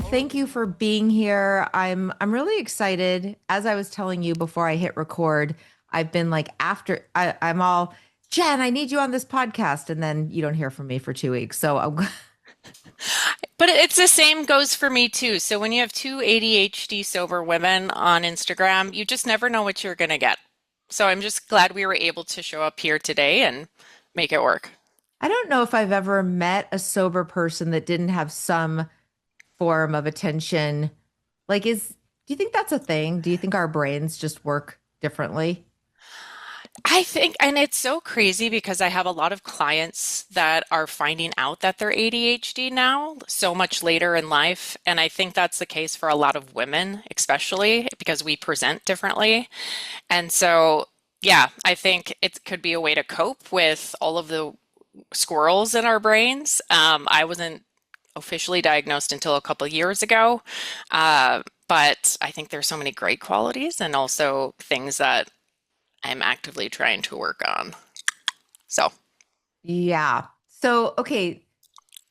and thank you for being here. I'm really excited. As I was telling you before I hit record, I've been like I'm all, Jen, I need you on this podcast, and then you don't hear from me for 2 weeks. So But it's the same goes for me too. So when you have two ADHD sober women on Instagram, you just never know what you're going to get. So I'm just glad we were able to show up here today and make it work. I don't know if I've ever met a sober person that didn't have some form of attention. Do you think that's a thing? Do you think our brains just work differently? I think, and it's so crazy because I have a lot of clients that are finding out that they're ADHD now, so much later in life. And I think that's the case for a lot of women, especially because we present differently. And so, yeah, I think it could be a way to cope with all of the squirrels in our brains. I wasn't officially diagnosed until a couple of years ago, but I think there's so many great qualities and also things that I'm actively trying to work on. So, Yeah. So, okay,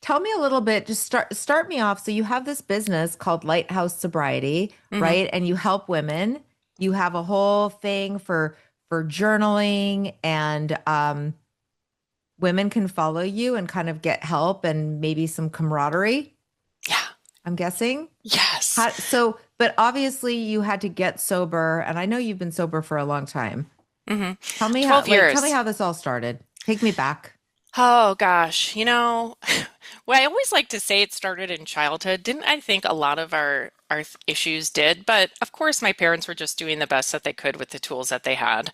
tell me a little bit, just start me off. So you have this business called Lighthouse Sobriety, mhm. right? And you help women. You have a whole thing for journaling and women can follow you and kind of get help and maybe some camaraderie, Yeah, I'm guessing. yes. But obviously you had to get sober, and I know you've been sober for a long time. hmm Tell 12 me tell me years. how this all started. Take me back. Oh gosh, well, I always like to say it started in childhood. Didn't I think a lot of our issues did? But of course, my parents were just doing the best that they could with the tools that they had.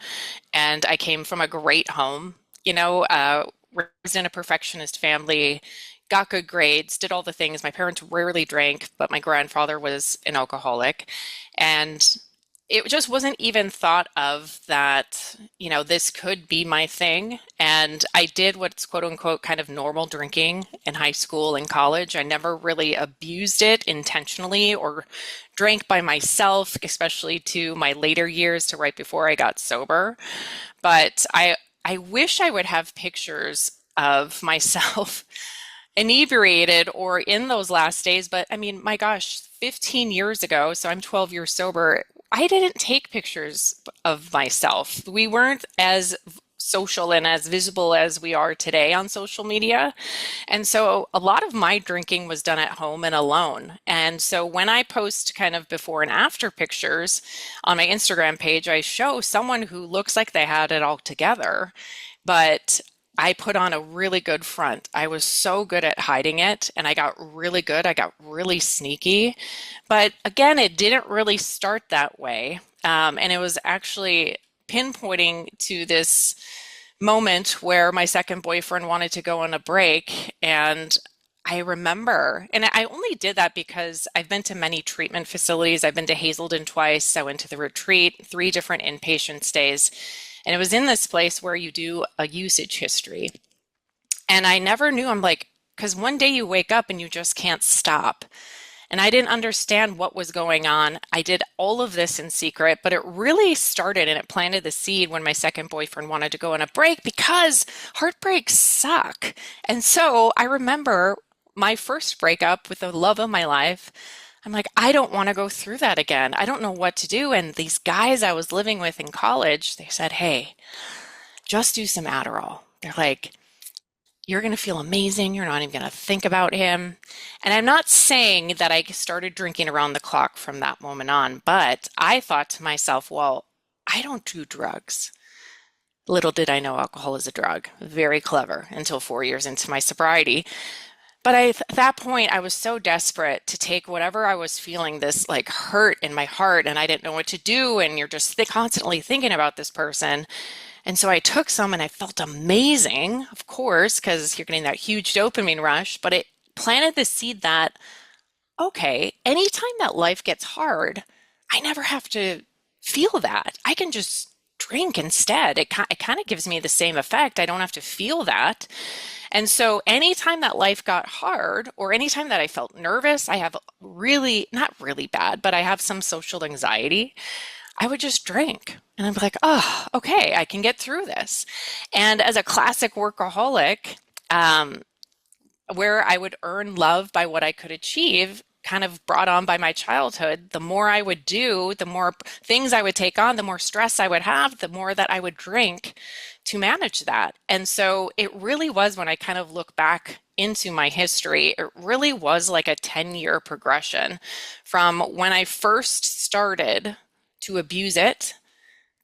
And I came from a great home, raised in a perfectionist family, got good grades, did all the things. My parents rarely drank, but my grandfather was an alcoholic. And it just wasn't even thought of that, this could be my thing. And I did what's quote unquote kind of normal drinking in high school and college. I never really abused it intentionally or drank by myself, especially to my later years to right before I got sober. But I wish I would have pictures of myself inebriated or in those last days. But I mean, my gosh, 15 years ago, so I'm 12 years sober, I didn't take pictures of myself. We weren't as social and as visible as we are today on social media. And so a lot of my drinking was done at home and alone. And so when I post kind of before and after pictures on my Instagram page, I show someone who looks like they had it all together. But I put on a really good front. I was so good at hiding it, and I got really good. I got really sneaky. But again, it didn't really start that way. And it was actually pinpointing to this moment where my second boyfriend wanted to go on a break. And I remember, and I only did that because I've been to many treatment facilities. I've been to Hazelden twice. I went to the retreat, three different inpatient stays. And it was in this place where you do a usage history. And I never knew, I'm like, because one day you wake up and you just can't stop. And I didn't understand what was going on. I did all of this in secret, but it really started and it planted the seed when my second boyfriend wanted to go on a break because heartbreaks suck. And so I remember my first breakup with the love of my life. I'm like, I don't want to go through that again. I don't know what to do. And these guys I was living with in college, they said, hey, just do some Adderall. They're like, you're going to feel amazing. You're not even going to think about him. And I'm not saying that I started drinking around the clock from that moment on, but I thought to myself, well, I don't do drugs. Little did I know alcohol is a drug. Very clever until 4 years into my sobriety. But at that point, I was so desperate to take whatever I was feeling, this like hurt in my heart, and I didn't know what to do. And you're just constantly thinking about this person. And so I took some and I felt amazing, of course, because you're getting that huge dopamine rush. But it planted the seed that, okay, anytime that life gets hard, I never have to feel that. I can just drink instead. It kind of gives me the same effect. I don't have to feel that. And so anytime that life got hard or anytime that I felt nervous, I have really, not really bad, but I have some social anxiety. I would just drink and I'd be like, oh, okay, I can get through this. And as a classic workaholic, where I would earn love by what I could achieve, kind of brought on by my childhood, the more I would do, the more things I would take on, the more stress I would have, the more that I would drink to manage that. And so it really was, when I kind of look back into my history, it really was like a 10-year progression from when I first started to abuse it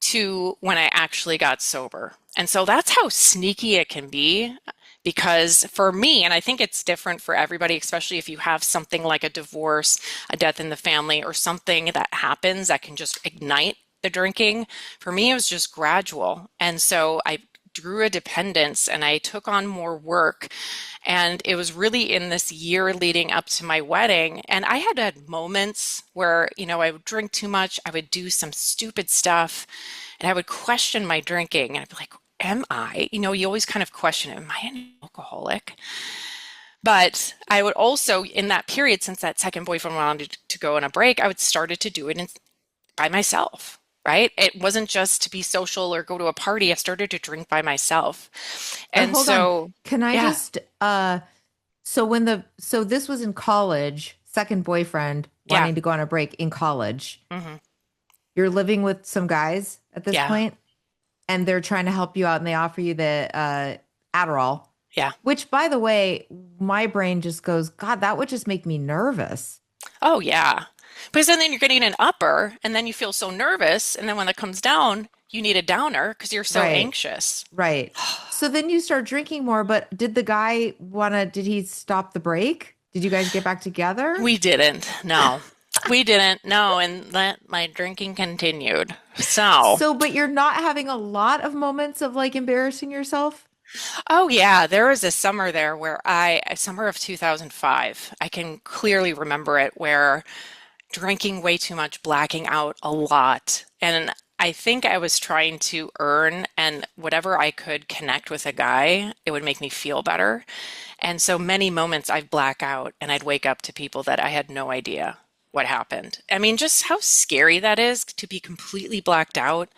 to when I actually got sober. And so that's how sneaky it can be. Because for me, and I think it's different for everybody, especially if you have something like a divorce, a death in the family, or something that happens that can just ignite the drinking. For me, it was just gradual. And so I drew a dependence and I took on more work. And it was really in this year leading up to my wedding. And I had moments where, I would drink too much, I would do some stupid stuff, and I would question my drinking. And I'd be like, am I? You always kind of question, am I an alcoholic? But I would also, in that period, since that second boyfriend wanted to go on a break, I would started to do it by myself, right? It wasn't just to be social or go to a party. I started to drink by myself. But And hold on. so, Can I yeah, just so this was in college, second boyfriend yeah, wanting to go on a break in college. hmm You're living with some guys at this yeah, point, and they're trying to help you out, and they offer you the Adderall, yeah. which, by the way, my brain just goes, God, that would just make me nervous. Oh, yeah. Because then you're getting an upper, and then you feel so nervous. And then when it comes down, you need a downer because you're so Right. anxious. Right. So then you start drinking more, but did he stop the break? Did you guys get back together? We didn't. No, we didn't. No. And that my drinking continued. So, So, but you're not having a lot of moments of like embarrassing yourself? oh, yeah, there was a summer there where a summer of 2005, I can clearly remember it, where drinking way too much, blacking out a lot. And I think I was trying to earn, and whatever I could connect with a guy, it would make me feel better. And so many moments I'd black out and I'd wake up to people that I had no idea what happened. I mean, just how scary that is to be completely blacked out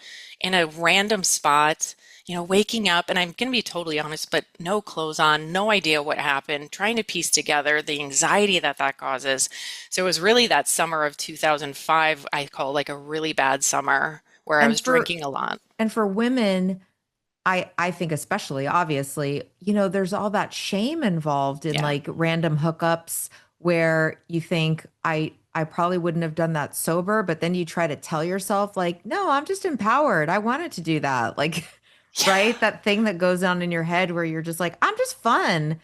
in a random spot, waking up, and I'm going to be totally honest, but no clothes on, no idea what happened, trying to piece together the anxiety that that causes. So it was really that summer of 2005, I call like a really bad summer where I And was for drinking a lot. and for women, I think especially obviously, there's all that shame involved in Yeah. like random hookups where you think I probably wouldn't have done that sober, but then you try to tell yourself like, no, I'm just empowered. I wanted to do that. Like, right? Yeah. That thing that goes on in your head where you're just like, I'm just fun.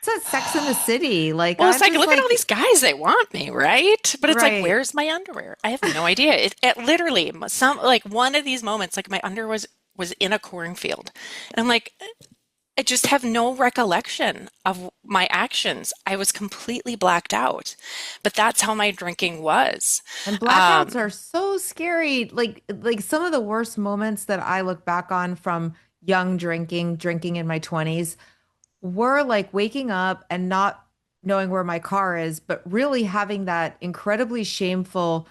It's a Sex in the City. Like Well, it's I'm like, just look at all like, these guys, they want me, right? But it's like, right. where's my underwear? I have no idea. It literally, some like one of these moments, like my underwear was in a cornfield. And I'm like, I just have no recollection of my actions. I was completely blacked out. But that's how my drinking was. And blackouts Um, are so scary. Like some of the worst moments that I look back on from young drinking in my 20s were like waking up and not knowing where my car is, but really having that incredibly shameful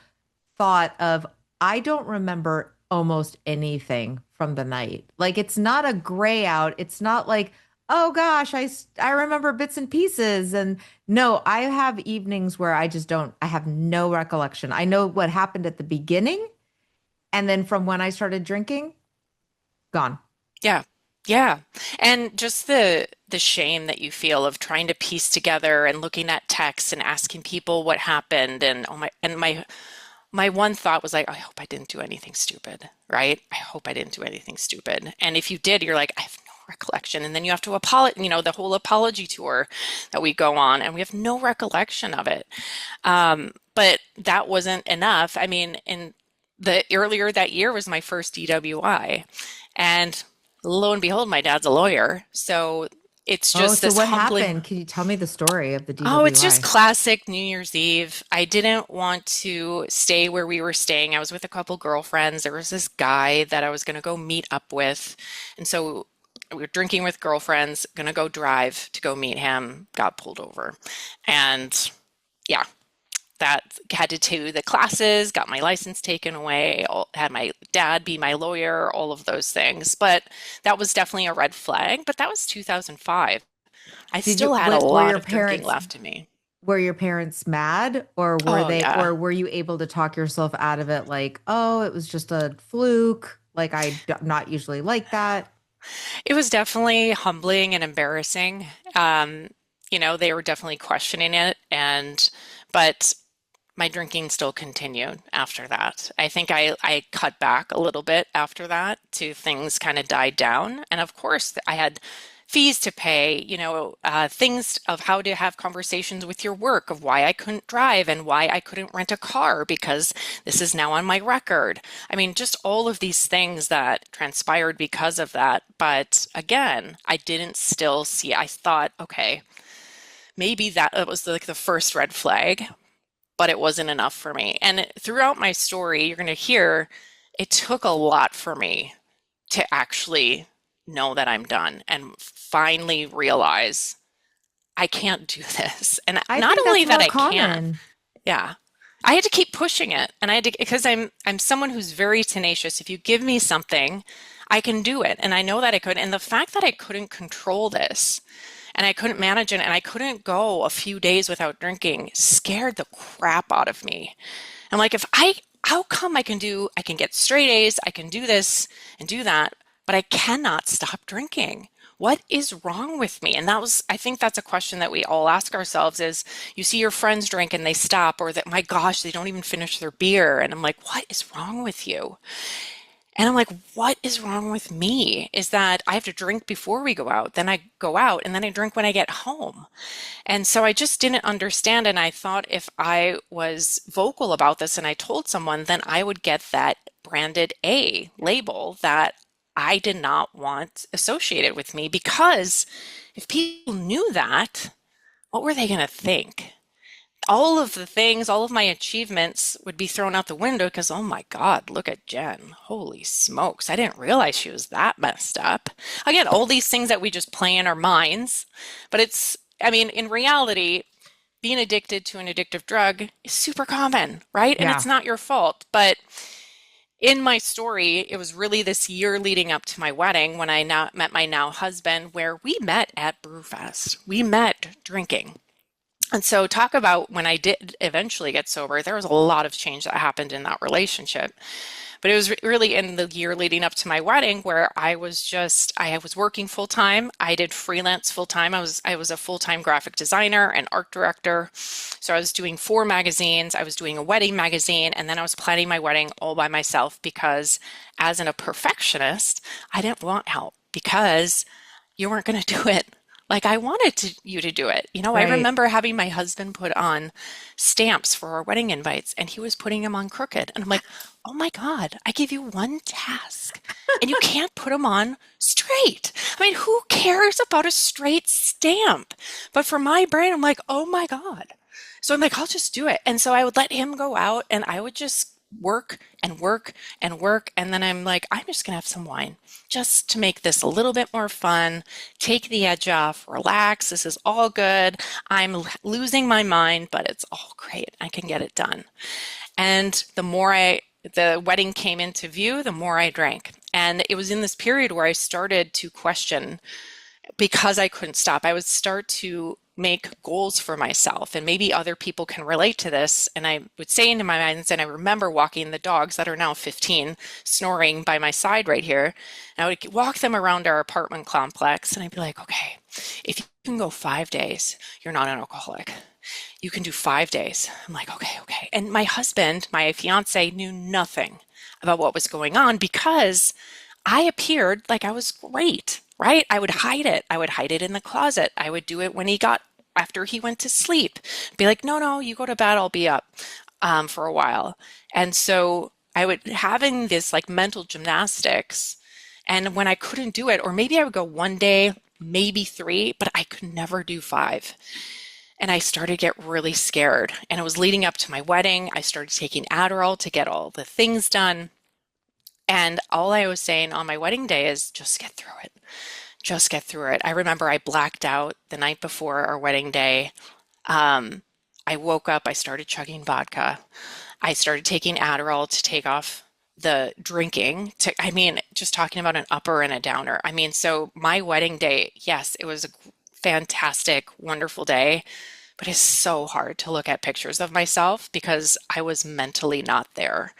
thought of I don't remember almost anything from the night. Like it's not a gray out. It's not like, oh gosh, I remember bits and pieces. And no, I have evenings where I just don't, I have no recollection. I know what happened at the beginning. And then from when I started drinking, gone. yeah. Yeah. And just the shame that you feel of trying to piece together and looking at texts and asking people what happened, and my one thought was like, I hope I didn't do anything stupid, right? I hope I didn't do anything stupid. And if you did, you're like, I have no recollection. And then you have to apologize, the whole apology tour that we go on, and we have no recollection of it. But that wasn't enough. I mean, in the earlier that year was my first DWI. And lo and behold, my dad's a lawyer. So it's Oh, just so this what humbling. happened? Can you tell me the story of the Oh, it's just DWI? classic New Year's Eve. I didn't want to stay where we were staying. I was with a couple girlfriends. There was this guy that I was going to go meet up with. And so we were drinking with girlfriends, going to go drive to go meet him, got pulled over. And yeah, that had to do the classes, got my license taken away, had my dad be my lawyer, all of those things. But that was definitely a red flag. But that was 2005. I Did you, still had a what, were lot your of drinking parents, left in me. Were your parents mad, or Oh yeah. were you able to talk yourself out of it like, oh, it was just a fluke, like not usually like that? It was definitely humbling and embarrassing. Um, they were definitely questioning it, but my drinking still continued after that. I think I cut back a little bit after that to things kind of died down. And of course, I had fees to pay, things of how to have conversations with your work, of why I couldn't drive and why I couldn't rent a car because this is now on my record. I mean, just all of these things that transpired because of that. But again, I didn't still see, I thought, okay, maybe that was like the first red flag, but it wasn't enough for me. And throughout my story, you're going to hear it took a lot for me to actually know that I'm done and finally realize I can't do this. And I not think only that's that more I can't, common. yeah. I had to keep pushing it. And I had to because I'm someone who's very tenacious. If you give me something, I can do it. And I know that I could. And the fact that I couldn't control this and I couldn't manage it and I couldn't go a few days without drinking scared the crap out of me. I'm like, how come I can get straight A's, I can do this and do that, but I cannot stop drinking. What is wrong with me? And I think that's a question that we all ask ourselves is you see your friends drink and they stop, or that, my gosh, they don't even finish their beer. And I'm like, what is wrong with you? And I'm like, what is wrong with me? Is that I have to drink before we go out, then I go out, and then I drink when I get home. And so I just didn't understand. And I thought if I was vocal about this and I told someone, then I would get that branded A label that I did not want associated with me. Because if people knew that, what were they going to think? All of the things, all of my achievements would be thrown out the window because, oh my God, look at Jen. Holy smokes. I didn't realize she was that messed up. Again, all these things that we just play in our minds, but I mean, in reality, being addicted to an addictive drug is super common, right? And it's Yeah. not your fault. But in my story, it was really this year leading up to my wedding when I now met my now husband, where we met at Brewfest. We met drinking. And so, talk about when I did eventually get sober, there was a lot of change that happened in that relationship. But it was really in the year leading up to my wedding where I was working full time. I did freelance full time. I was a full time graphic designer and art director. So I was doing 4 magazines. I was doing a wedding magazine, and then I was planning my wedding all by myself because, a perfectionist, I didn't want help because you weren't going to do it like I wanted you to do it. I Right. remember having my husband put on stamps for our wedding invites, and he was putting them on crooked. And I'm like, oh my God, I give you one task and you can't put them on straight. I mean, who cares about a straight stamp? But for my brain, I'm like, oh my God. So I'm like, I'll just do it. And so I would let him go out and I would just work and work and work. And then I'm like, I'm just going to have some wine just to make this a little bit more fun, take the edge off, relax. This is all good. I'm losing my mind, but it's all great. I can get it done. And the wedding came into view, the more I drank. And it was in this period where I started to question because I couldn't stop. I would start to make goals for myself, and maybe other people can relate to this. And I would say into my mind, and I remember walking the dogs that are now 15, snoring by my side right here. And I would walk them around our apartment complex, and I'd be like, okay, if you can go 5 days, you're not an alcoholic. You can do 5 days. I'm like, okay, okay. And my husband, my fiance, knew nothing about what was going on because I appeared like I was great, right? I would hide it. I would hide it in the closet. I would do it after he went to sleep. Be like, no, no, you go to bed, I'll be up for a while. And so I would having this like mental gymnastics. And when I couldn't do it, or maybe I would go one day, maybe 3, but I could never do 5. And I started to get really scared. And it was leading up to my wedding. I started taking Adderall to get all the things done. And all I was saying on my wedding day is just get through it. Just get through it. I remember I blacked out the night before our wedding day. Um, I woke up, I started chugging vodka. I started taking Adderall to take off the drinking. I mean, just talking about an upper and a downer. I mean, so my wedding day, yes, it was a fantastic, wonderful day. but it's so hard to look at pictures of myself because I was mentally not there.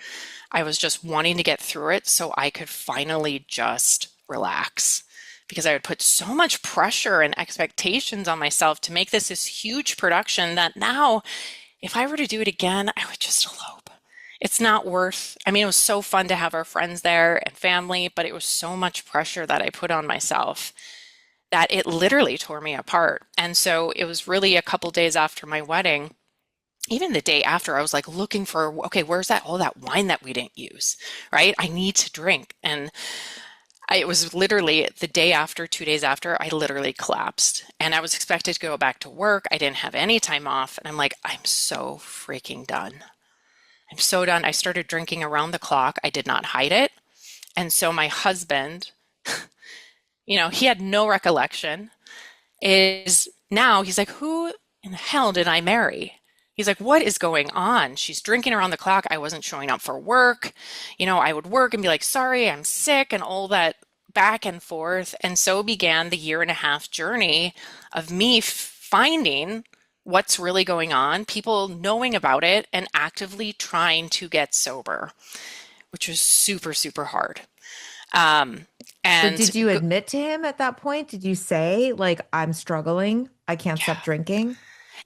I was just wanting to get through it so I could finally just relax because I would put so much pressure and expectations on myself to make this huge production that now, if I were to do it again, I would just elope. It's not worth, I mean, it was so fun to have our friends there and family, but it was so much pressure that I put on myself that it literally tore me apart. And so it was really a couple days after my wedding, even the day after, I was like looking for, okay, where's that all that wine that we didn't use, right? I need to drink. And it was literally the day after, 2 days after, I literally collapsed. And I was expected to go back to work. I didn't have any time off. And I'm like, I'm so freaking done. I'm so done. I started drinking around the clock. I did not hide it. And so my husband, he had no recollection, is now he's like, who in the hell did I marry? He's like, what is going on? She's drinking around the clock. I wasn't showing up for work. I would work and be like, sorry, I'm sick, and all that back and forth. And so began the year and a half journey of me finding what's really going on, people knowing about it, and actively trying to get sober, which was super, super hard. Um, So and did you admit to him at that point? Did you say, like, I'm struggling, I can't stop yeah. drinking?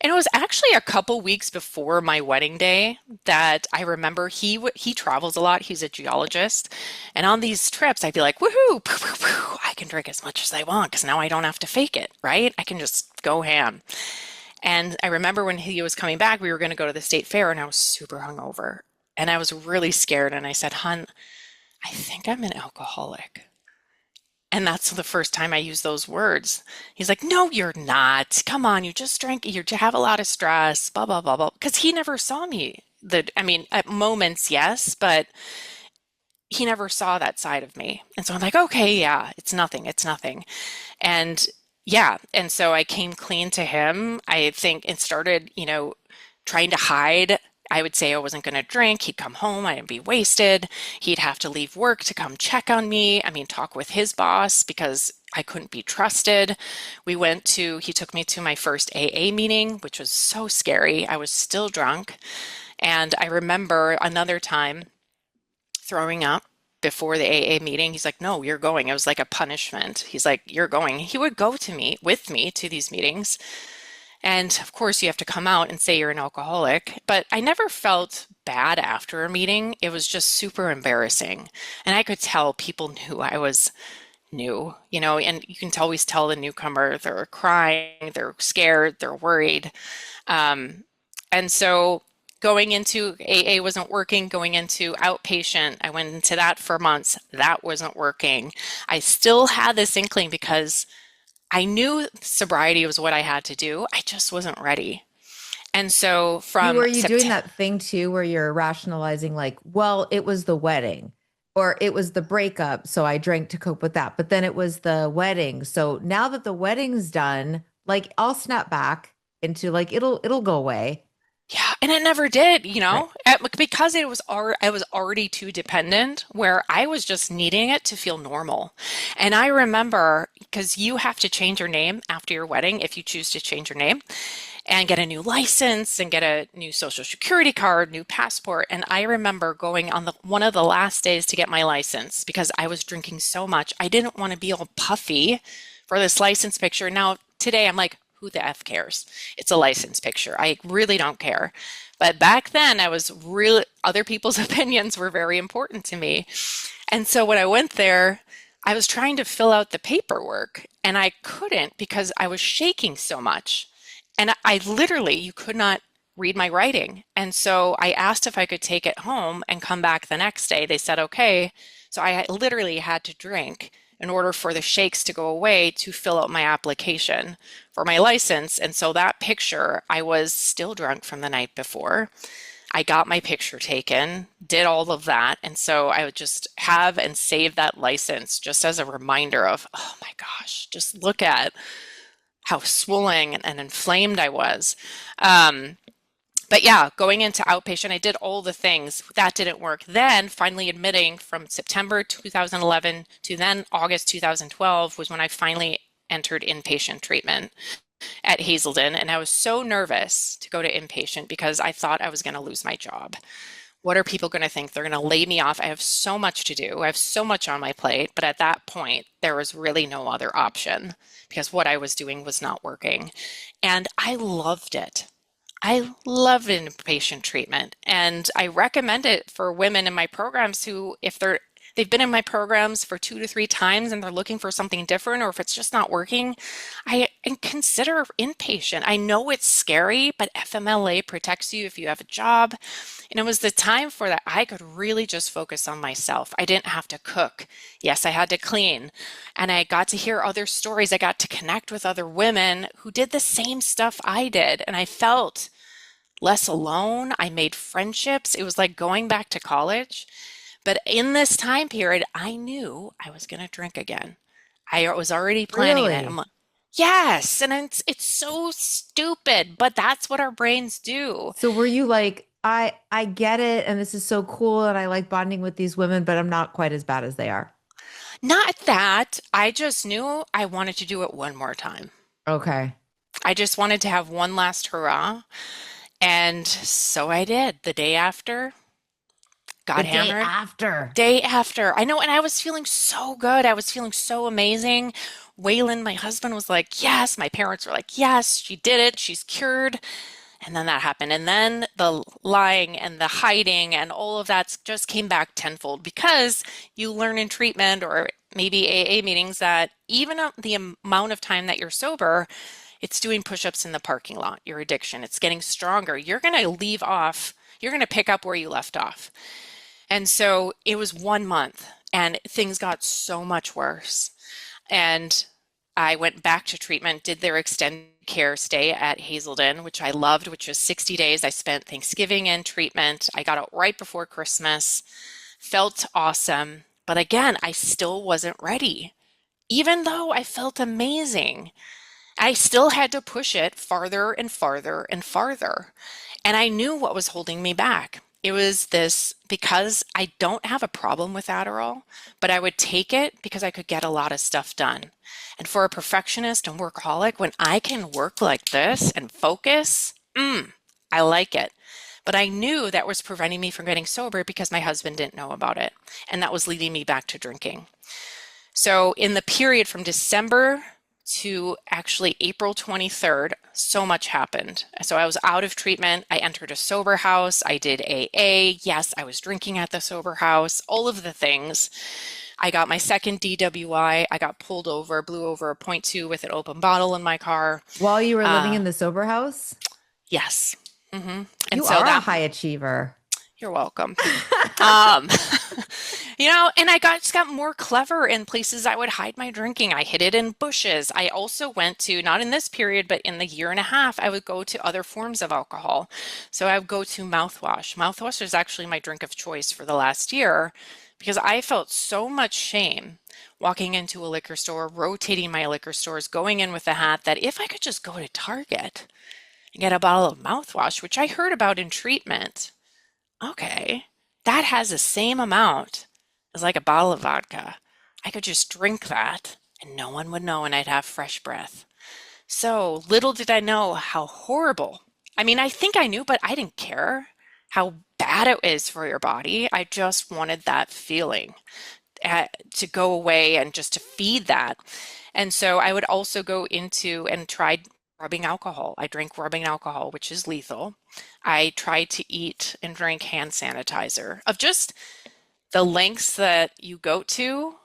And it was actually a couple weeks before my wedding day that I remember he travels a lot. He's a geologist, and on these trips, I'd be like, "Woohoo! Poo, poo, poo, I can drink as much as I want because now I don't have to fake it, right? I can just go ham." And I remember when he was coming back, we were going to go to the state fair, and I was super hungover, and I was really scared. And I said, "Hun, I think I'm an alcoholic." And that's the first time I used those words. He's like, no, you're not. Come on, you just drank, you have a lot of stress, blah, blah, blah, blah. Because he never saw me. I mean, at moments, yes, but he never saw that side of me. And so I'm like, okay, yeah, it's nothing, it's nothing. And yeah, and so I came clean to him. I think it started, trying to hide. I would say I wasn't going to drink. He'd come home. I'd be wasted. He'd have to leave work to come check on me. I mean, talk with his boss because I couldn't be trusted. He took me to my first AA meeting, which was so scary. I was still drunk. And I remember another time throwing up before the AA meeting. He's like, no, you're going. It was like a punishment. He's like, you're going. He would go with me to these meetings. And of course, you have to come out and say you're an alcoholic. But I never felt bad after a meeting. It was just super embarrassing. And I could tell people knew I was new, and you can always tell the newcomer, they're crying, they're scared, they're worried. And so going into AA wasn't working, going into outpatient, I went into that for months. That wasn't working. I still had this inkling because I knew sobriety was what I had to do. I just wasn't ready. And so Were from you doing September, that thing too, where you're rationalizing, like, well, it was the wedding or it was the breakup, so I drank to cope with that. But then it was the wedding. So now that the wedding's done, like, I'll snap back into, like, it'll go away. yeah, and it never did, Right. because I was already too dependent, where I was just needing it to feel normal. And I remember because you have to change your name after your wedding if you choose to change your name and get a new license and get a new social security card, new passport. And I remember going on one of the last days to get my license because I was drinking so much. I didn't want to be all puffy for this license picture. Now, today I'm like, who the F cares? It's a license picture. I really don't care. But back then, other people's opinions were very important to me. And so when I went there, I was trying to fill out the paperwork and I couldn't because I was shaking so much. And I literally, you could not read my writing. And so I asked if I could take it home and come back the next day. They said, okay. So I literally had to drink in order for the shakes to go away to fill out my application for my license. And so that picture, I was still drunk from the night before. I got my picture taken, did all of that. And so I would just have and save that license just as a reminder of, oh my gosh, just look at how swollen and inflamed I was. But yeah, going into outpatient, I did all the things. That didn't work. Then finally admitting from September 2011 to then August 2012 was when I finally entered inpatient treatment. at Hazelden, and I was so nervous to go to inpatient because I thought I was going to lose my job. What are people going to think? They're going to lay me off. I have so much to do. I have so much on my plate. But at that point, there was really no other option because what I was doing was not working. And I loved it. I love inpatient treatment, and I recommend it for women in my programs who, if they've been in my programs for 2 to 3 times and they're looking for something different, or if it's just not working, I and consider inpatient. I know it's scary, but FMLA protects you if you have a job. And it was the time for that I could really just focus on myself. I didn't have to cook. Yes, I had to clean. And I got to hear other stories. I got to connect with other women who did the same stuff I did. And I felt less alone. I made friendships. It was like going back to college. But in this time period, I knew I was going to drink again. I was already planning it. I'm Really? like, yes. And it's so stupid, but that's what our brains do. So were you like, I get it, and this is so cool, and I like bonding with these women, but I'm not quite as bad as they are. Not that, I just knew I wanted to do it one more time. Okay. I just wanted to have one last hurrah. And so I did. The day after, The got day hammered. after. Day after. I know, and I was feeling so good. I was feeling so amazing. Waylon, my husband, was like, yes. My parents were like, yes, she did it. She's cured. And then that happened. And then the lying and the hiding and all of that just came back tenfold because you learn in treatment or maybe AA meetings that even the amount of time that you're sober, it's doing push-ups in the parking lot, your addiction. It's getting stronger. You're going to leave off, you're going to pick up where you left off. And so it was 1 month and things got so much worse. And I went back to treatment, did their extended care stay at Hazelden, which I loved, which was 60 days. I spent Thanksgiving in treatment. I got out right before Christmas, felt awesome. But again, I still wasn't ready. Even though I felt amazing, I still had to push it farther and farther and farther. And I knew what was holding me back. It was this because I don't have a problem with Adderall, but I would take it because I could get a lot of stuff done. And for a perfectionist and workaholic, when I can work like this and focus, I like it. But I knew that was preventing me from getting sober because my husband didn't know about it. And that was leading me back to drinking. So in the period from December to actually April 23rd, so much happened. So I was out of treatment. I entered a sober house. I did AA. Yes, I was drinking at the sober house, all of the things. I got my second DWI. I got pulled over, blew over a .2 with an open bottle in my car. While you were living Uh, in the sober house? yes. And You so are a that, high achiever. you're welcome. Um, and I just got more clever in places I would hide my drinking. I hid it in bushes. I also went to, not in this period, but in the year and a half, I would go to other forms of alcohol. So I would go to mouthwash. Mouthwash is actually my drink of choice for the last year because I felt so much shame walking into a liquor store, rotating my liquor stores, going in with a hat that if I could just go to Target and get a bottle of mouthwash, which I heard about in treatment, okay, that has the same amount as like a bottle of vodka. I could just drink that and no one would know and I'd have fresh breath. So little did I know how horrible. I mean, I think I knew, but I didn't care how bad it is for your body. I just wanted that feeling to go away and just to feed that. And so I would also go into and try rubbing alcohol. I drank rubbing alcohol, which is lethal. I tried to eat and drink hand sanitizer of just the lengths that you go to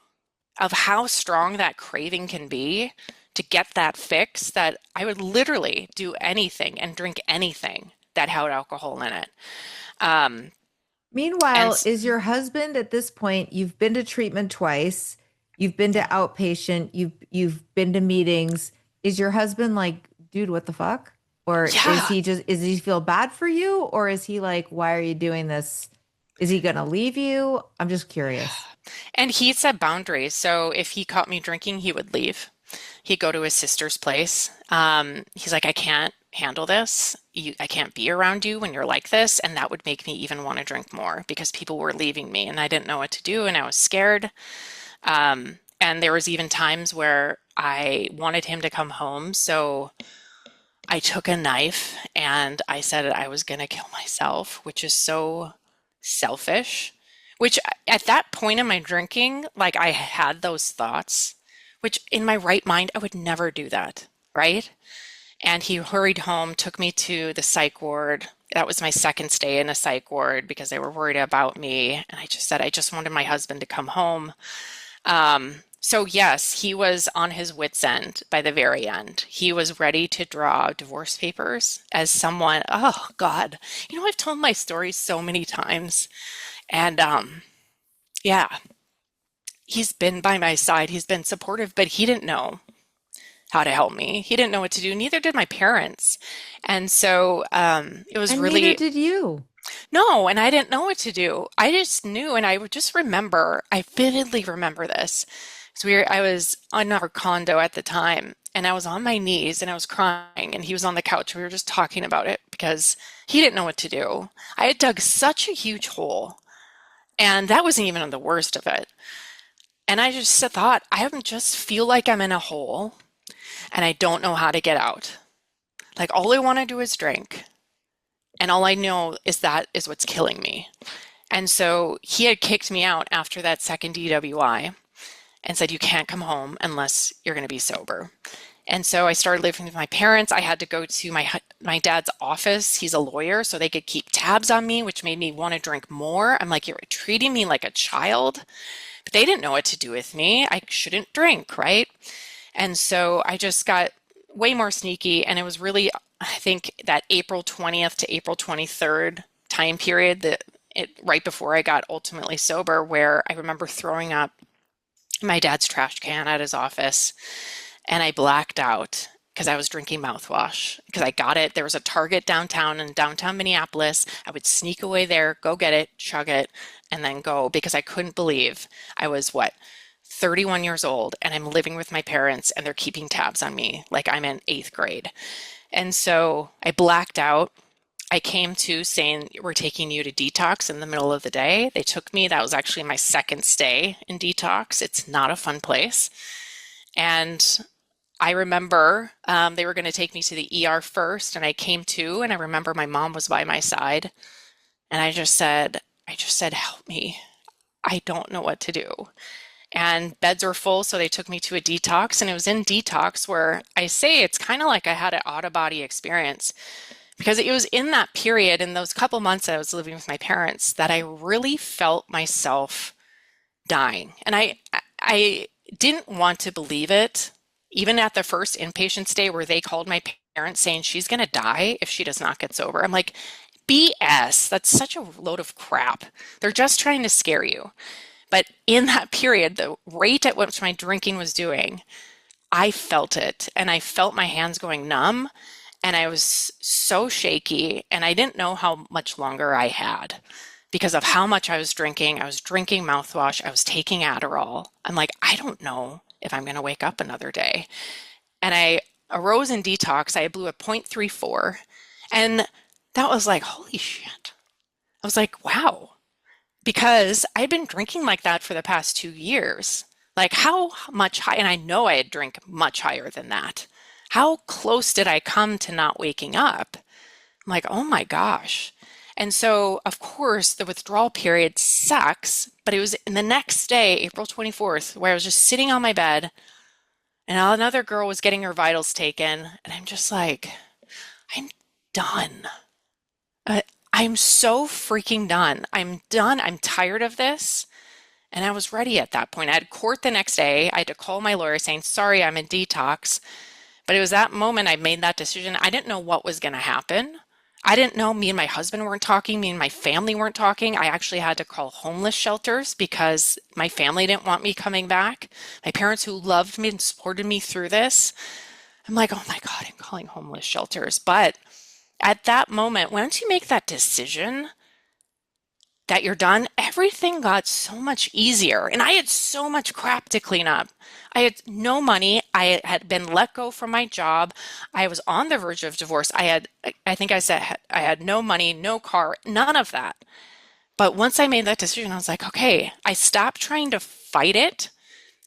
of how strong that craving can be to get that fix that I would literally do anything and drink anything that had alcohol in it. Um, and Meanwhile, is your husband at this point, you've been to treatment twice, you've been to outpatient, you've been to meetings. Is your husband like, dude, what the fuck? Or is yeah, he just, is he feel bad for you? Or is he like, why are you doing this? Is he gonna leave you? I'm just curious. and he set boundaries. So if he caught me drinking, he would leave. He'd go to his sister's place. He's like, I can't handle this. I can't be around you when you're like this. And that would make me even want to drink more because people were leaving me and I didn't know what to do and I was scared. And there was even times where I wanted him to come home. So I took a knife and I said I was going to kill myself, which is so selfish. Which at that point in my drinking, like I had those thoughts, which in my right mind, I would never do that, right? And he hurried home, took me to the psych ward. That was my second stay in a psych ward because they were worried about me. And I just said, I just wanted my husband to come home. So yes, he was on his wits' end by the very end. He was ready to draw divorce papers as someone, oh God, I've told my story so many times. And yeah, he's been by my side. He's been supportive, but he didn't know how to help me. He didn't know what to do. Neither did my parents. And so it was And neither really, did you. no, and I didn't know what to do. I just knew, and I would just remember, I vividly remember this. So I was in our condo at the time, and I was on my knees and I was crying, and he was on the couch. We were just talking about it because he didn't know what to do. I had dug such a huge hole, and that wasn't even the worst of it. And I just thought, just feel like I'm in a hole and I don't know how to get out. Like all I want to do is drink. And all I know is that is what's killing me. And so he had kicked me out after that second DWI and said, you can't come home unless you're going to be sober. And so I started living with my parents. I had to go to my dad's office. He's a lawyer, so they could keep tabs on me, which made me want to drink more. I'm like, you're treating me like a child. But they didn't know what to do with me. I shouldn't drink, right? And so I just got way more sneaky. And it was really, I think, that April 20th to April 23rd time period, right before I got ultimately sober, where I remember throwing up my dad's trash can at his office. And I blacked out because I was drinking mouthwash because I got it. There was a Target downtown in downtown Minneapolis. I would sneak away there, go get it, chug it, and then go because I couldn't believe I was 31 years old and I'm living with my parents and they're keeping tabs on me like I'm in eighth grade. And so I blacked out. I came to saying, we're taking you to detox in the middle of the day. They took me. That was actually my second stay in detox. It's not a fun place. And I remember they were going to take me to the ER first, and I came to, and I remember my mom was by my side, and I just said, help me. I don't know what to do. And beds were full, so they took me to a detox, and it was in detox where I say it's kind of like I had an out-of-body experience because it was in that period, in those couple months I was living with my parents, that I really felt myself dying. And I didn't want to believe it, even at the first inpatient stay where they called my parents saying she's going to die if she does not get sober. I'm like, BS. That's such a load of crap. They're just trying to scare you. But in that period, the rate at which my drinking was doing, I felt it. And I felt my hands going numb. And I was so shaky. And I didn't know how much longer I had because of how much I was drinking. I was drinking mouthwash. I was taking Adderall. I'm like, I don't know if I'm going to wake up another day. And I arose in detox. I blew a 0.34. And that was like, holy shit. I was like, wow. Because I'd been drinking like that for the past 2 years. Like how much high, and I know I had drank much higher than that. How close did I come to not waking up? I'm like, oh my gosh. And so, of course, the withdrawal period sucks, but it was in the next day, April 24th, where I was just sitting on my bed and another girl was getting her vitals taken. And I'm just like, I'm done. Uh, I'm so freaking done. I'm done. I'm tired of this. And I was ready at that point. I had court the next day. I had to call my lawyer saying, sorry, I'm in detox. But it was that moment I made that decision. I didn't know what was going to happen. I didn't know. Me and my husband weren't talking. Me and my family weren't talking. I actually had to call homeless shelters because my family didn't want me coming back. My parents who loved me and supported me through this. I'm like, oh my God, I'm calling homeless shelters. But at that moment, once you make that decision that you're done, everything got so much easier. And I had so much crap to clean up. I had no money. I had been let go from my job. I was on the verge of divorce. I think I said I had no money, no car, none of that. But once I made that decision, I was like, okay, I stopped trying to fight it.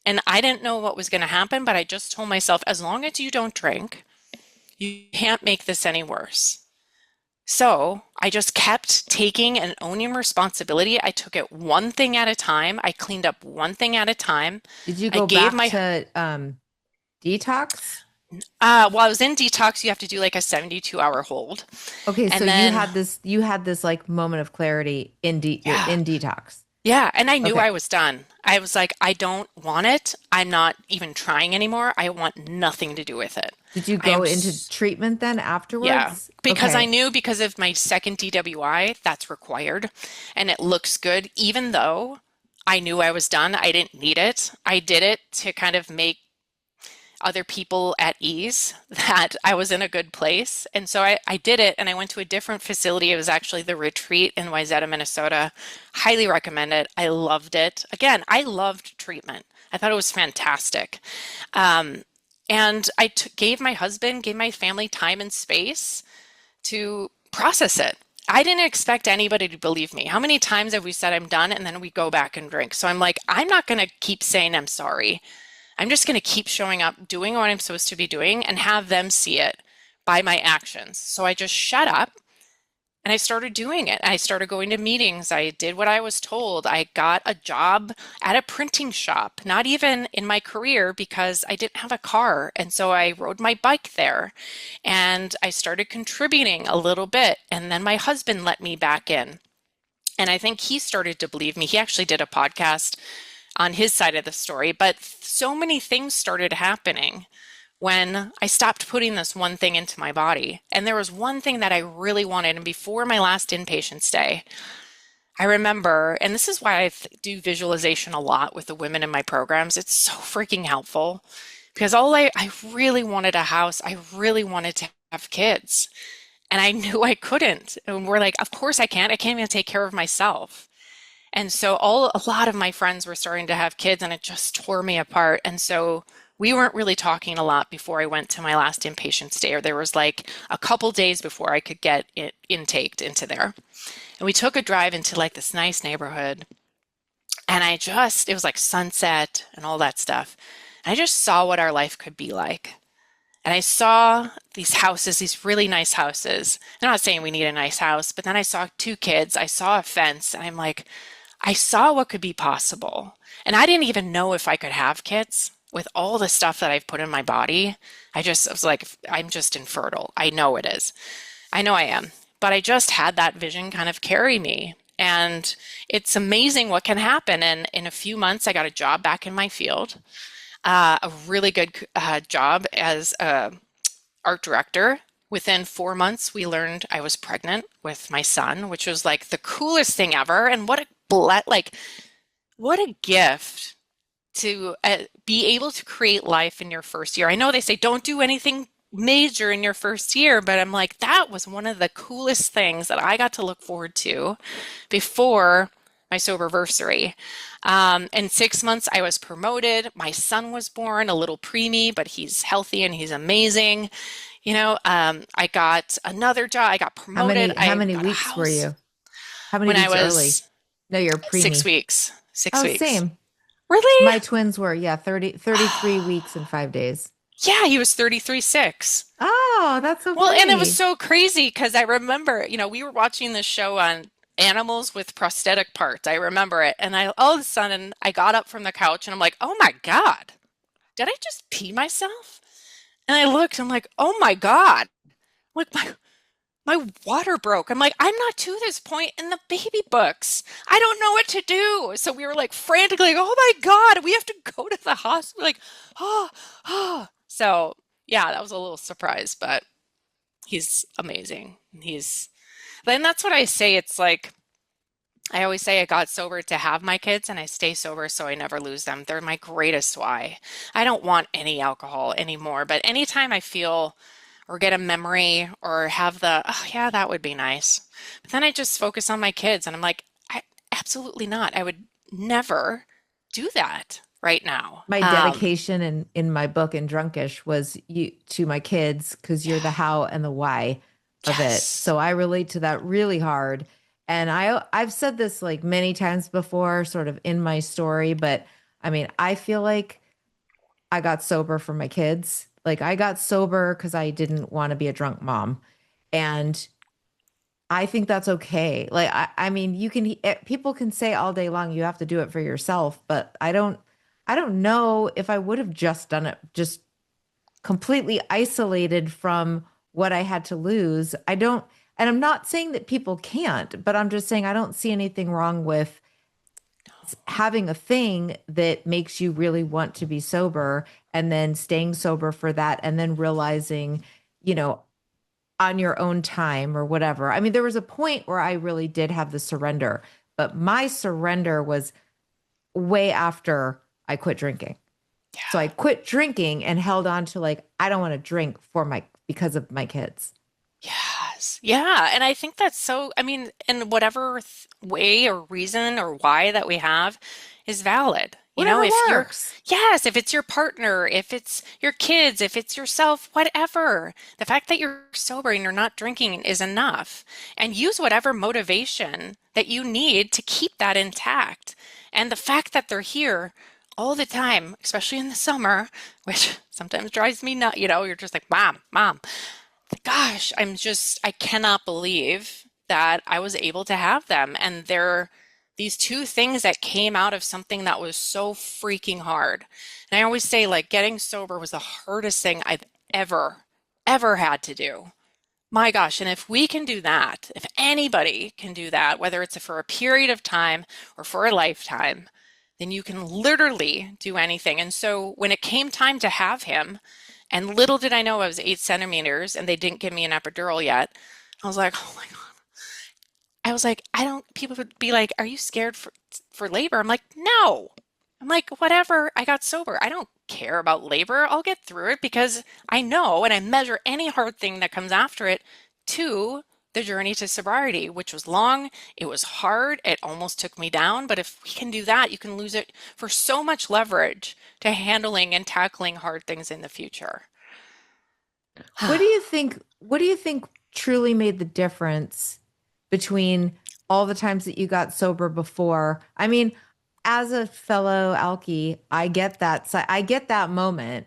And I didn't know what was going to happen, but I just told myself, as long as you don't drink, You can't make this any worse. So I just kept taking and owning responsibility. I took it one thing at a time. I cleaned up one thing at a time. Did you I go gave back my, to detox? while I was in detox, you have to do like a 72-hour hold. Okay, so And then, you had this like moment of clarity in you're yeah, in detox. yeah. And I knew Okay. I was done. I was like, I don't want it. I'm not even trying anymore. I want nothing to do with it. Did you I go am into treatment then Yeah, afterwards? because I Okay. knew because of my second DWI, that's required and it looks good. Even though I knew I was done, I didn't need it. I did it to kind of make other people at ease that I was in a good place. And so I did it and I went to a different facility. It was actually the retreat in Wayzata, Minnesota. Highly recommend it. I loved it. Again, I loved treatment. I thought it was fantastic. Um, and gave my husband, gave my family time and space to process it. I didn't expect anybody to believe me. How many times have we said I'm done and then we go back and drink? So I'm like, I'm not going to keep saying I'm sorry. I'm just going to keep showing up, doing what I'm supposed to be doing, and have them see it by my actions. So I just shut up and I started doing it. I started going to meetings. I did what I was told. I got a job at a printing shop, not even in my career because I didn't have a car. And so I rode my bike there and I started contributing a little bit. And then my husband let me back in. And I think he started to believe me. He actually did a podcast on his side of the story, but so many things started happening when I stopped putting this one thing into my body. And there was one thing that I really wanted. And before my last inpatient stay, I remember, and this is why I do visualization a lot with the women in my programs. It's so freaking helpful because I really wanted a house. I really wanted to have kids. And I knew I couldn't. And we're like, of course I can't. I can't even take care of myself. And so a lot of my friends were starting to have kids and it just tore me apart. And so we weren't really talking a lot before I went to my last inpatient stay, or there was like a couple days before I could get it intaked into there. And we took a drive into like this nice neighborhood and it was like sunset and all that stuff. And I just saw what our life could be like. And I saw these houses, these really nice houses. I'm not saying we need a nice house, but then I saw two kids, I saw a fence, and I'm like, I saw what could be possible. And I didn't even know if I could have kids with all the stuff that I've put in my body. I was like, I'm just infertile. I know it is. I know I am. But I just had that vision kind of carry me. And it's amazing what can happen. And in a few months, I got a job back in my field, a really good job as a art director. Within 4 months, we learned I was pregnant with my son, which was like the coolest thing ever. And what a gift to be able to create life in your first year. I know they say don't do anything major in your first year, but I'm like, that was one of the coolest things that I got to look forward to before my soberversary. In 6 months, I was promoted. My son was born, a little preemie, but he's healthy and he's amazing. I got another job. I got promoted. How I many got a weeks were house you? How many when I weeks early? was No, you're six preemie. weeks. Six Oh, weeks. same. Really? My twins were, yeah, 33 weeks and 5 days. Yeah, he was 33.6. Oh, that's so Well, and it was funny. so crazy because I remember, we were watching this show on animals with prosthetic parts. I remember it. And all of a sudden, I got up from the couch and I'm like, oh my God, did I just pee myself? And I looked, I'm like, oh my God. Like my water broke. I'm like, I'm not to this point in the baby books. I don't know what to do. So we were like frantically like, oh my God, we have to go to the hospital. Like, oh, oh. So yeah, that was a little surprise, but he's amazing. Then that's what I say. It's like, I always say I got sober to have my kids and I stay sober so I never lose them. They're my greatest why. I don't want any alcohol anymore, but anytime I feel or get a memory or have oh yeah, that would be nice. But then I just focus on my kids and I'm like, absolutely not. I would never do that right now. My dedication in my book in Drunkish was you to my kids because you're the how and the why of it. Yes. So I relate to that really hard. And I've said this like many times before, sort of in my story, but I mean, I feel like I got sober for my kids Like I got sober because I didn't want to be a drunk mom. And I think that's okay. Like I mean, people can say all day long you have to do it for yourself, but I don't know if I would have just done it just completely isolated from what I had to lose. I don't, and I'm not saying that people can't, but I'm just saying I don't see anything wrong with having a thing that makes you really want to be sober and then staying sober for that and then realizing, you know, on your own time or whatever. I mean, there was a point where I really did have the surrender, but my surrender was way after I quit drinking. So I Yeah. quit drinking and held on to like, I don't want to drink because of my kids. Yes. Yeah. And I think that's so, I mean, in whatever way or reason or why that we have is valid. You know, Whatever if you're, works. yes, if it's your partner, if it's your kids, if it's yourself, whatever, the fact that you're sober and you're not drinking is enough. And use whatever motivation that you need to keep that intact. And the fact that they're here all the time, especially in the summer, which sometimes drives me nuts, you're just like, mom, mom. Gosh, I cannot believe that I was able to have them. And they're these two things that came out of something that was so freaking hard. And I always say, like, getting sober was the hardest thing I've ever had to do. My gosh. And if we can do that, if anybody can do that, whether it's for a period of time or for a lifetime, then you can literally do anything. And so when it came time to have him, and little did I know I was 8 centimeters and they didn't give me an epidural yet. I was like, oh my God. I was like, I don't, people would be like, are you scared for labor? I'm like, no. I'm like, whatever. I got sober. I don't care about labor. I'll get through it because I know and I measure any hard thing that comes after it to the journey to sobriety, which was long. It was hard. It almost took me down. But if we can do that, you can lose it for so much leverage to handling and tackling hard things in the future. What do you think truly made the difference between all the times that you got sober before? I mean, as a fellow alkie, I get that. I get that moment,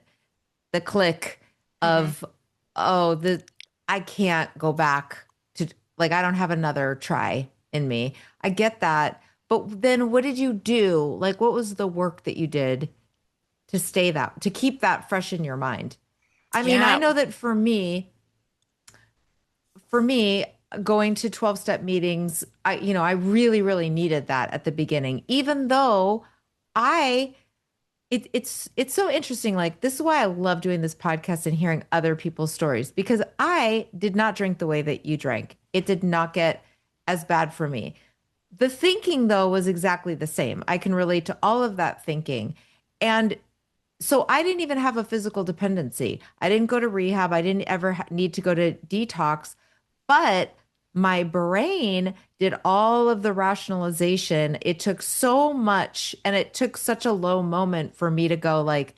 the click Hmm. of, oh, I can't go back to, like, I don't have another try in me. I get that. But then what did you do? Like, what was the work that you did to keep that fresh in your mind? I mean, I Yeah. know that for me, going to 12-step meetings, I really, really needed that at the beginning, even though I, it's so interesting. Like, this is why I love doing this podcast and hearing other people's stories, because I did not drink the way that you drank. It did not get as bad for me. The thinking, though, was exactly the same. I can relate to all of that thinking. And so I didn't even have a physical dependency. I didn't go to rehab. I didn't ever need to go to detox, but my brain did all of the rationalization. It took so much and it took such a low moment for me to go like,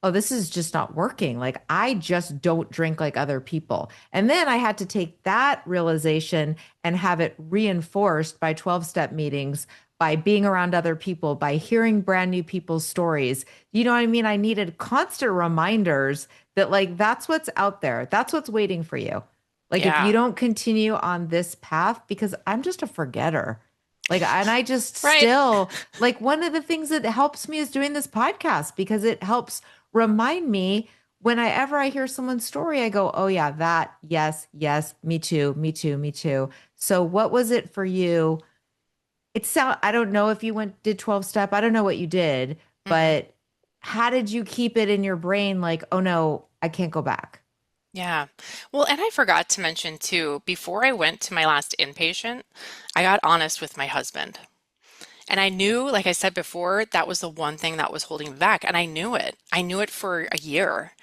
oh, this is just not working. Like, I just don't drink like other people. And then I had to take that realization and have it reinforced by 12-step meetings, by being around other people, by hearing brand new people's stories. You know what I mean? I needed constant reminders that, like, that's what's out there, that's what's waiting for you. Like, if you Yeah. don't continue on this path, because I'm just a forgetter. Like, and I just Right. still, like, one of the things that helps me is doing this podcast because it helps remind me whenever I hear someone's story, I go, oh, yeah, that, yes, yes, me too, me too, me too. So, what was it for you? I don't know if you did 12 step. I don't know what you did, Hmm. but how did you keep it in your brain like, oh no, I can't go back? Yeah. Well, and I forgot to mention too, before I went to my last inpatient, I got honest with my husband. And I knew, like I said before, that was the one thing that was holding me back. And I knew it. I knew it for a year.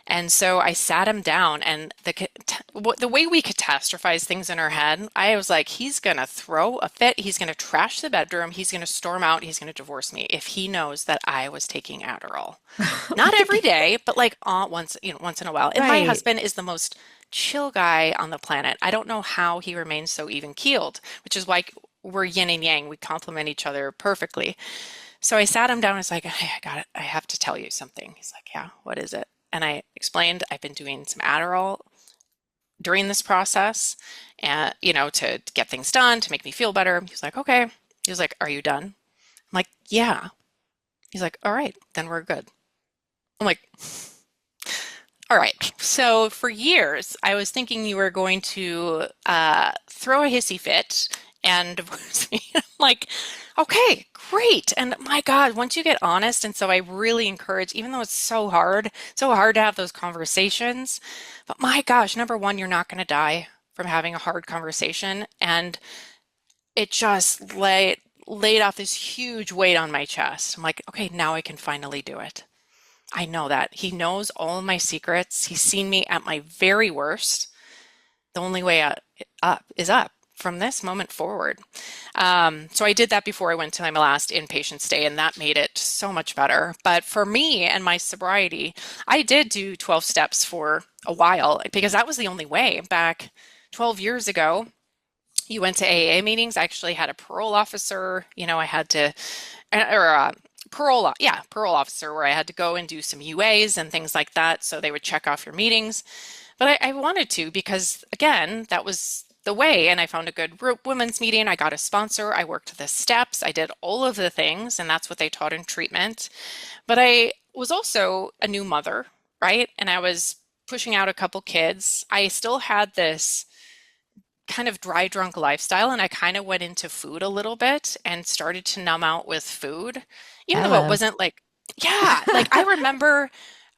And so I sat him down, and the way we catastrophize things in our head, I was like, he's gonna throw a fit. He's gonna trash the bedroom. He's gonna storm out. He's gonna divorce me if he knows that I was taking Adderall. Not every Like, day, but like once in a while. And my right. husband is the most chill guy on the planet. I don't know how he remains so even keeled, which is why we're yin and yang. We complement each other perfectly. So I sat him down and was like, hey, I got it. I have to tell you something. He's like, yeah, what is it? And I explained I've been doing some Adderall during this process and, to get things done, to make me feel better. He was like, okay. He was like, are you done? I'm like, yeah. He's like, all right, then we're good. I'm like, all right. So for years, I was thinking you were going to throw a hissy fit and divorce me. I'm like, okay, great. And my God, once you get honest, and so I really encourage, even though it's so hard to have those conversations, but my gosh, number one, you're not going to die from having a hard conversation. And it just laid off this huge weight on my chest. I'm like, okay, now I can finally do it. I know that. He knows all of my secrets. He's seen me at my very worst. The only way up is up from this moment forward. So I did that before I went to my last inpatient stay, and that made it so much better. But for me and my sobriety, I did do 12 steps for a while because that was the only way. Back 12 years ago, you went to AA meetings. I actually had a parole officer. I had to, or parole officer, where I had to go and do some UAs and things like that. So they would check off your meetings. But I wanted to because, again, that was the way. And I found a good women's meeting. I got a sponsor. I worked the steps. I did all of the things. And that's what they taught in treatment. But I was also a new mother, right? And I was pushing out a couple kids. I still had this kind of dry drunk lifestyle, and I kind of went into food a little bit and started to numb out with food, even though it Hello. wasn't like, yeah, like I remember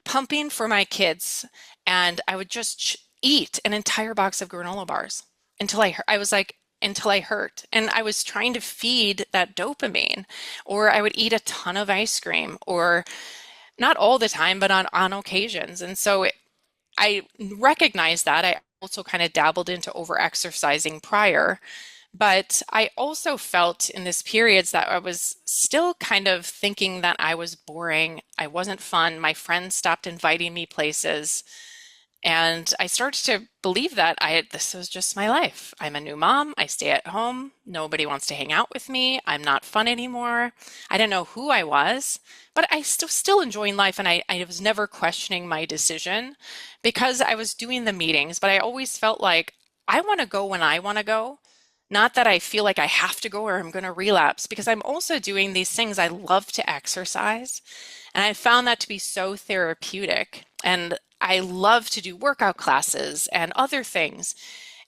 pumping for my kids, and I would just eat an entire box of granola bars until I was like, until I hurt. And I was trying to feed that dopamine, or I would eat a ton of ice cream, or not all the time, but on occasions. And so I recognized that. I also kind of dabbled into over exercising prior, but I also felt in this periods that I was still kind of thinking that I was boring. I wasn't fun. My friends stopped inviting me places. And I started to believe that this was just my life. I'm a new mom. I stay at home. Nobody wants to hang out with me. I'm not fun anymore. I didn't know who I was, but I still enjoying life. And I was never questioning my decision because I was doing the meetings, but I always felt like I want to go when I want to go. Not that I feel like I have to go or I'm going to relapse, because I'm also doing these things. I love to exercise, and I found that to be so therapeutic. And I love to do workout classes and other things.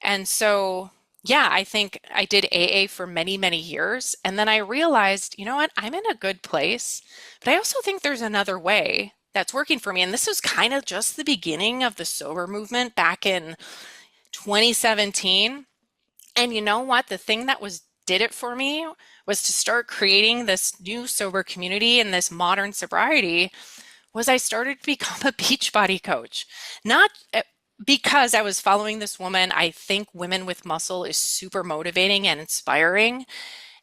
And so, yeah, I think I did AA for many, many years. And then I realized, you know what, I'm in a good place, but I also think there's another way that's working for me. And this was kind of just the beginning of the sober movement back in 2017. And you know what? The thing that did it for me was to start creating this new sober community and this modern sobriety was I started to become a Beachbody coach. Not because I was following this woman. I think Women with Muscle is super motivating and inspiring,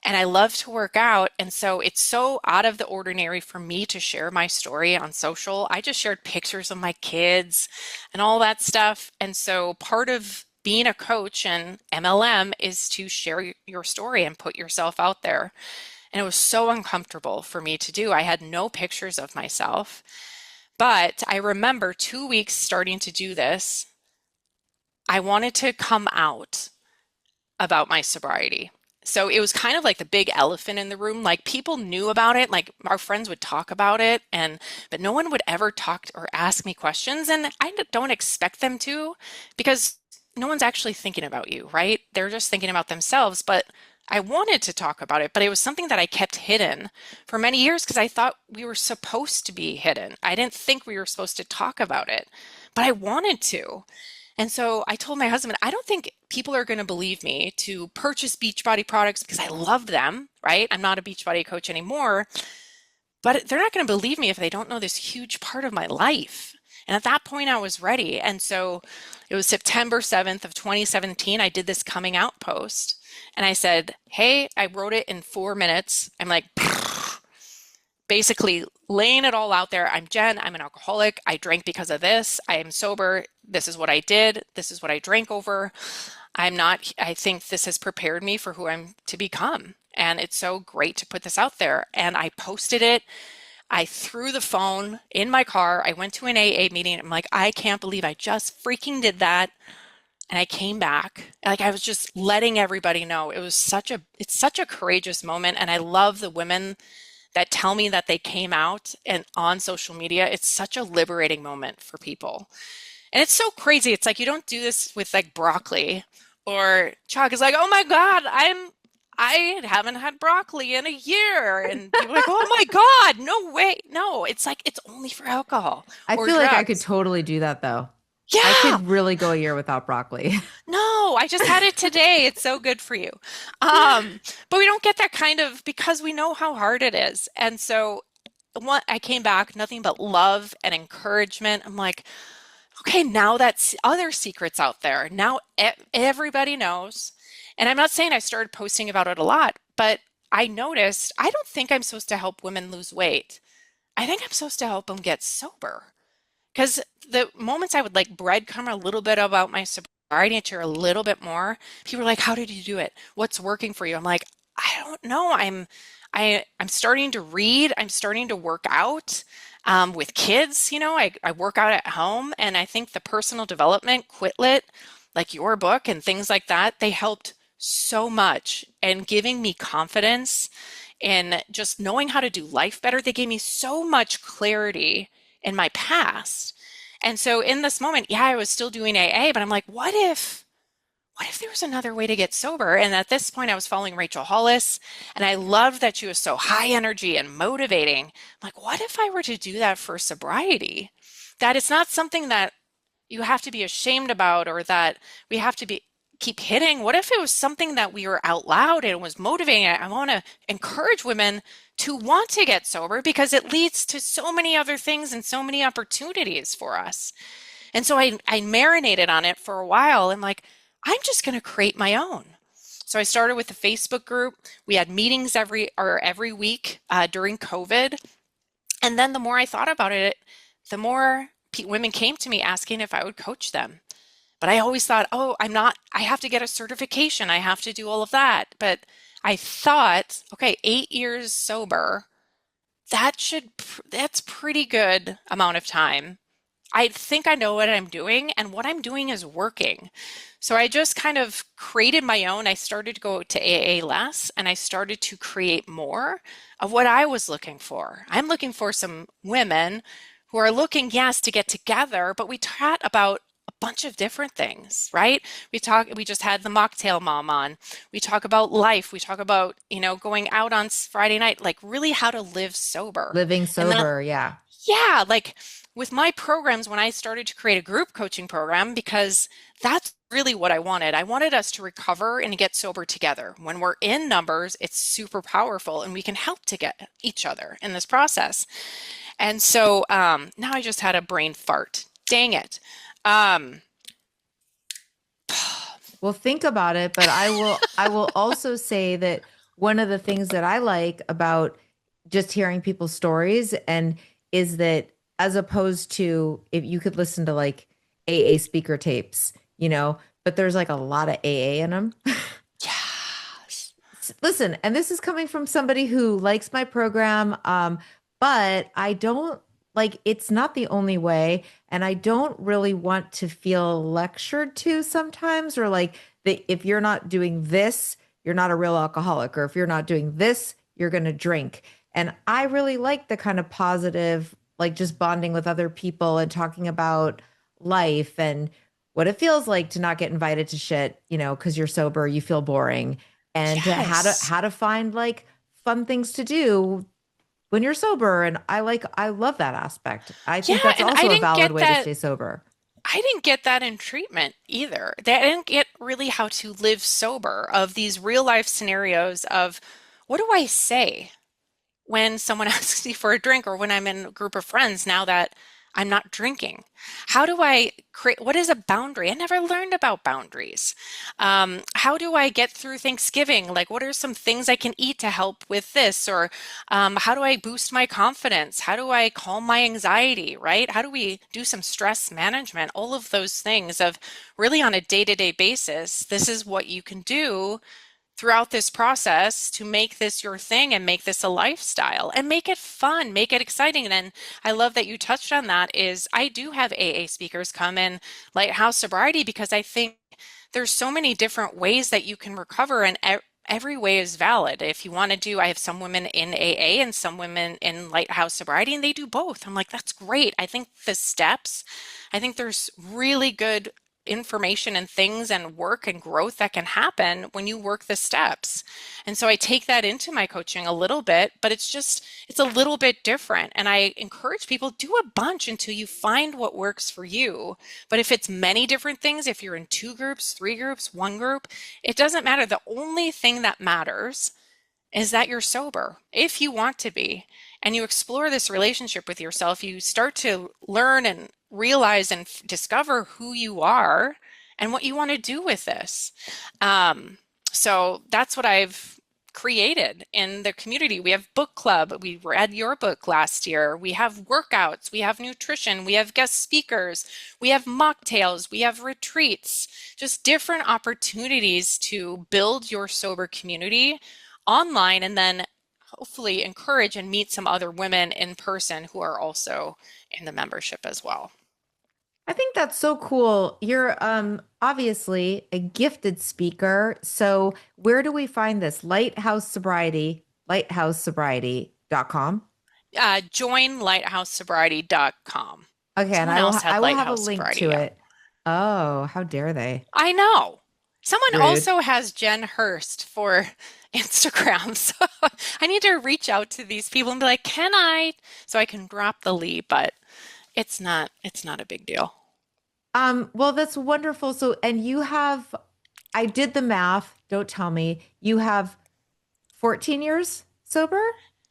and I love to work out. And so it's so out of the ordinary for me to share my story on social. I just shared pictures of my kids and all that stuff. And so part of being a coach and MLM is to share your story and put yourself out there. And it was so uncomfortable for me to do. I had no pictures of myself. But I remember 2 weeks starting to do this. I wanted to come out about my sobriety. So it was kind of like the big elephant in the room. Like people knew about it, like our friends would talk about it, but no one would ever talk or ask me questions. And I don't expect them to, because no one's actually thinking about you, right? They're just thinking about themselves. But I wanted to talk about it, but it was something that I kept hidden for many years because I thought we were supposed to be hidden. I didn't think we were supposed to talk about it, but I wanted to. And so I told my husband, I don't think people are going to believe me to purchase Beachbody products because I love them, right? I'm not a Beachbody coach anymore, but they're not going to believe me if they don't know this huge part of my life. And at that point, I was ready. And so it was September 7th of 2017. I did this coming out post. And I said, hey, I wrote it in 4 minutes. I'm like, basically laying it all out there. I'm Jen. I'm an alcoholic. I drank because of this. I am sober. This is what I did. This is what I drank over. I think this has prepared me for who I'm to become. And it's so great to put this out there. And I posted it. I threw the phone in my car. I went to an AA meeting. I'm like, I can't believe I just freaking did that. And I came back. Like I was just letting everybody know. It's such a courageous moment. And I love the women that tell me that they came out and on social media. It's such a liberating moment for people. And it's so crazy. It's like you don't do this with like broccoli or Chuck is like, oh my God, I haven't had broccoli in a year. And people are like, oh my God, no way. No, it's like it's only for alcohol I or feel like I could drugs. totally do that though. I Yeah. could really go a year without broccoli. No, I just had it today. It's so good for you. But we don't get that kind of because we know how hard it is. And so I came back, nothing but love and encouragement. I'm like, okay, now that's other secrets out there. Now everybody knows. And I'm not saying I started posting about it a lot, but I noticed I don't think I'm supposed to help women lose weight. I think I'm supposed to help them get sober. Because the moments I would like breadcrumb a little bit about my sobriety and share a little bit more, people are like, "How did you do it? What's working for you?" I'm like, "I don't know. I'm starting to read. I'm starting to work out with kids. I work out at home, and I think the personal development, Quitlet, like your book and things like that, they helped so much and giving me confidence and just knowing how to do life better. They gave me so much clarity in my past. And so in this moment, yeah, I was still doing AA, but I'm like, what if there was another way to get sober? And at this point, I was following Rachel Hollis, and I loved that she was so high energy and motivating. I'm like, what if I were to do that for sobriety? That it's not something that you have to be ashamed about or that we have to be keep hitting. What if it was something that we were out loud and was motivating? I want to encourage women to want to get sober because it leads to so many other things and so many opportunities for us. And so I marinated on it for a while. I'm like, I'm just going to create my own. So I started with a Facebook group. We had meetings every week during COVID. And then the more I thought about it, the more women came to me asking if I would coach them. But I always thought, oh, I have to get a certification. I have to do all of that. But I thought, okay, 8 years sober, that's pretty good amount of time. I think I know what I'm doing and what I'm doing is working. So I just kind of created my own. I started to go to AA less and I started to create more of what I was looking for. I'm looking for some women who are looking, yes, to get together, but we chat about a bunch of different things, right? We just had the mocktail mom on. We talk about life. We talk about, going out on Friday night, like really how to live sober. Living And that sober, yeah. yeah, like with my programs, when I started to create a group coaching program, because that's really what I wanted. I wanted us to recover and get sober together. When we're in numbers, it's super powerful and we can help to get each other in this process. And so now I just had a brain fart. Dang it. Um, Well, think about it, but I will also say that one of the things that I like about just hearing people's stories and is that as opposed to if you could listen to like AA speaker tapes, but there's like a lot of AA in them. yes. Listen, and this is coming from somebody who likes my program, but I don't like it's not the only way, and I don't really want to feel lectured to sometimes, or like that if you're not doing this, you're not a real alcoholic, or if you're not doing this, you're going to drink. And I really like the kind of positive, like just bonding with other people and talking about life and what it feels like to not get invited to shit, because you're sober, you feel boring and to Yes. how to find like fun things to do when you're sober. And I love that aspect. I think Yeah, that's and I also a didn't valid get way to that stay sober. I didn't get that in treatment either. I didn't get really how to live sober of these real life scenarios of what do I say when someone asks me for a drink or when I'm in a group of friends now that I'm not drinking? How do I create, what is a boundary? I never learned about boundaries. How do I get through Thanksgiving? Like, what are some things I can eat to help with this? Or how do I boost my confidence? How do I calm my anxiety, right? How do we do some stress management? All of those things of really on a day-to-day basis, this is what you can do throughout this process to make this your thing and make this a lifestyle and make it fun, make it exciting. And then I love that you touched on that is I do have AA speakers come in Lighthouse Sobriety because I think there's so many different ways that you can recover and every way is valid. If you want to do, I have some women in AA and some women in Lighthouse Sobriety, and they do both. I'm like, that's great. I think the steps, I think there's really good information and things and work and growth that can happen when you work the steps. And so I take that into my coaching a little bit, but it's a little bit different. And I encourage people, do a bunch until you find what works for you. But if it's many different things, if you're in 2 groups, 3 groups, 1 group, it doesn't matter. The only thing that matters is that you're sober if you want to be, and you explore this relationship with yourself. You start to learn and realize and discover who you are and what you want to do with this. So that's what I've created in the community. We have book club. We read your book last year. We have workouts. We have nutrition. We have guest speakers. We have mocktails. We have retreats. Just different opportunities to build your sober community online, and then hopefully encourage and meet some other women in person who are also in the membership as well. I think that's so cool. You're obviously a gifted speaker. So where do we find this? Lighthouse Sobriety, lighthousesobriety.com. Join lighthousesobriety.com. Okay, and Someone else had I will have a Lighthouse link Sobriety, to yeah. it. Oh, how dare they? I know. Someone Rude. also has Jen Hirst for Instagram. So I need to reach out to these people and be like, can I? So I can drop the lead, but it's not a big deal. Well, that's wonderful. So, and you have, I did the math. Don't tell me. You have 14 years sober?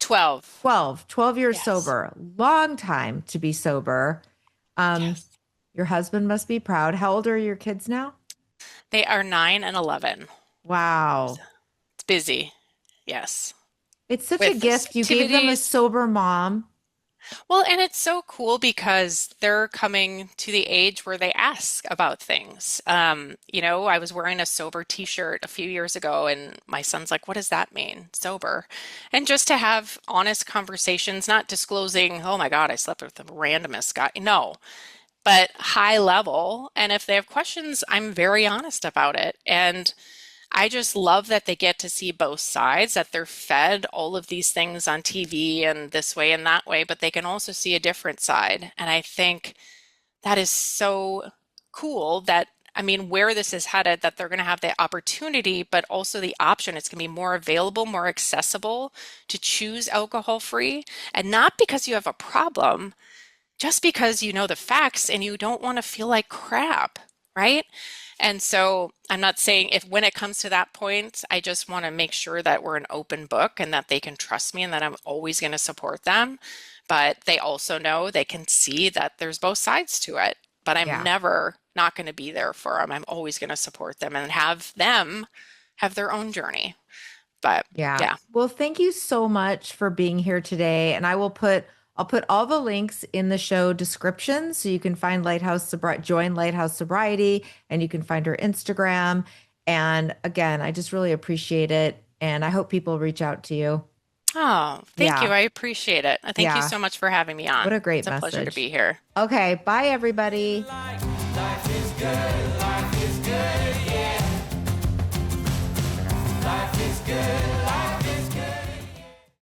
12. 12 years Yes. sober. Long time to be sober. Yes. Your husband must be proud. How old are your kids now? They are 9 and 11. Wow. It's busy. Yes. It's such a With gift. You gave them a activities. sober mom. Well, and it's so cool because they're coming to the age where they ask about things. I was wearing a sober t-shirt a few years ago, and my son's like, what does that mean? Sober. And just to have honest conversations, not disclosing, oh my God, I slept with the randomest guy. No, but high level. And if they have questions, I'm very honest about it. And I just love that they get to see both sides, that they're fed all of these things on TV and this way and that way, but they can also see a different side. And I think that is so cool that, I mean, where this is headed, that they're going to have the opportunity, but also the option. It's going to be more available, more accessible to choose alcohol free. And not because you have a problem, just because you know the facts and you don't want to feel like crap, right? And so I'm not saying if when it comes to that point, I just want to make sure that we're an open book and that they can trust me and that I'm always going to support them. But they also know they can see that there's both sides to it. But I'm Yeah. never not going to be there for them. I'm always going to support them and have them have their own journey. But Yeah. yeah. Well, thank you so much for being here today. And I'll put all the links in the show description so you can find join Lighthouse Sobriety, and you can find her Instagram. And again, I just really appreciate it. And I hope people reach out to you. Oh, thank Yeah. you. I appreciate it. Thank you Yeah. so much for having me on. What a great It's a pleasure to message. be here. Okay. Bye, everybody. Life is good, life is good, yeah. Life is good.